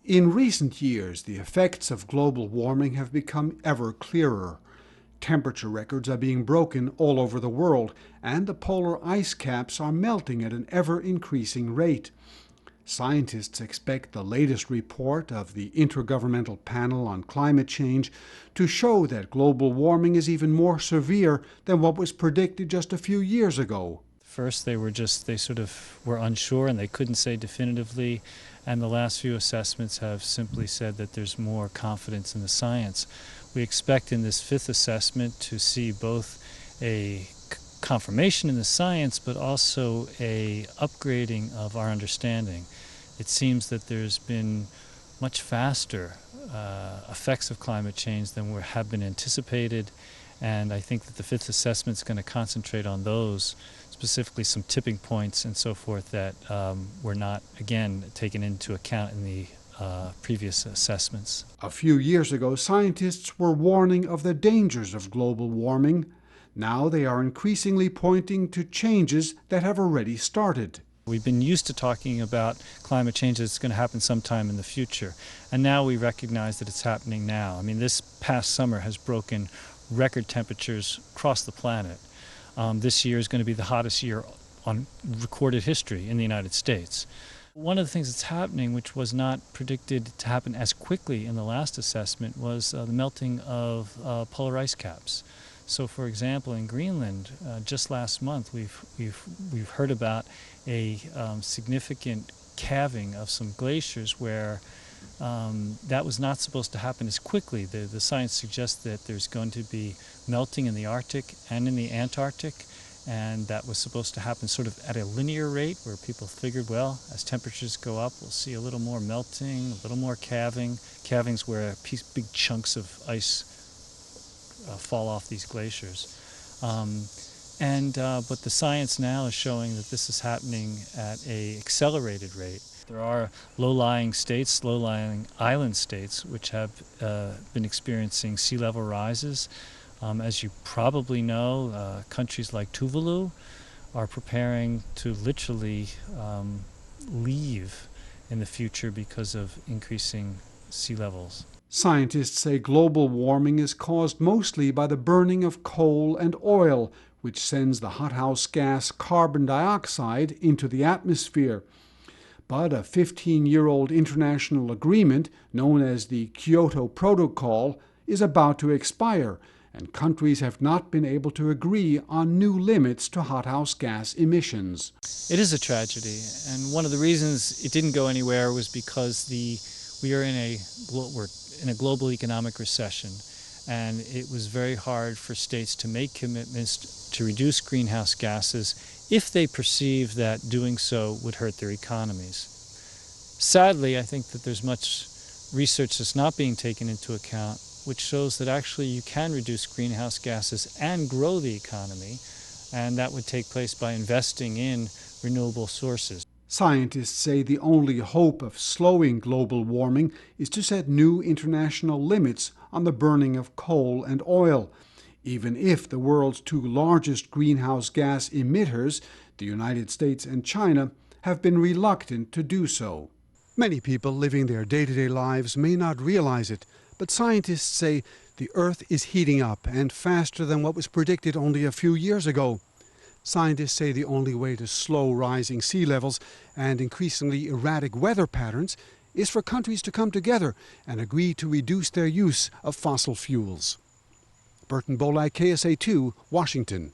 In recent years, the effects of global warming have become ever clearer. Temperature records are being broken all over the world, and the polar ice caps are melting at an ever-increasing rate. Scientists expect the latest report of the Inter-governmental Panel on Climate Change to show that global warming is even more severe than what was predicted just a few years ago. First, they sort of were unsure and they couldn't say definitively, and the last few assessments have simply said that there's more confidence in the science. We expect in this fifth assessment to see both a confirmation in the science, but also a upgrading of our understanding. It seems that there's been much faster effects of climate change than have been anticipated, and I think that the fifth assessment is going to concentrate on those, specifically some tipping points and so forth that were not, again, taken into account in the previous assessments. A few years ago, scientists were warning of the dangers of global warming. Now they are increasingly pointing to changes that have already started. We've been used to talking about climate change that's going to happen sometime in the future, and now we recognize that it's happening now. I mean, this past summer has broken record temperatures across the planet. This year is going to be the hottest year on recorded history in the United States. One of the things that's happening, which was not predicted to happen as quickly in the last assessment, was the melting of polar ice caps. So, for example, in Greenland, just last month, we've heard about a significant calving of some glaciers where that was not supposed to happen as quickly. The science suggests that there's going to be melting in the Arctic and in the Antarctic, and that was supposed to happen sort of at a linear rate, where people figured, well, as temperatures go up, we'll see a little more melting, a little more calving. Calving's where big chunks of ice fall off these glaciers. But the science now is showing that this is happening at an accelerated rate. There are low-lying states, low-lying island states, which have been experiencing sea level rises. As you probably know, countries like Tuvalu are preparing to literally leave in the future because of increasing sea levels. Scientists say global warming is caused mostly by the burning of coal and oil, which sends the hothouse gas carbon dioxide into the atmosphere. But a 15-year-old international agreement, known as the Kyoto Protocol, is about to expire, and countries have not been able to agree on new limits to hothouse gas emissions. It is a tragedy, and one of the reasons it didn't go anywhere was because we're in a global economic recession, and it was very hard for states to make commitments to reduce greenhouse gases if they perceive that doing so would hurt their economies. Sadly, I think that there's much research that's not being taken into account, which shows that actually you can reduce greenhouse gases and grow the economy, and that would take place by investing in renewable sources. Scientists say the only hope of slowing global warming is to set new international limits on the burning of coal and oil, even if the world's two largest greenhouse gas emitters, the United States and China, have been reluctant to do so. Many people living their day-to-day lives may not realize it, but scientists say the Earth is heating up, and faster than what was predicted only a few years ago. Scientists say the only way to slow rising sea levels and increasingly erratic weather patterns is for countries to come together and agree to reduce their use of fossil fuels. Burton Bolak, KSA2, Washington.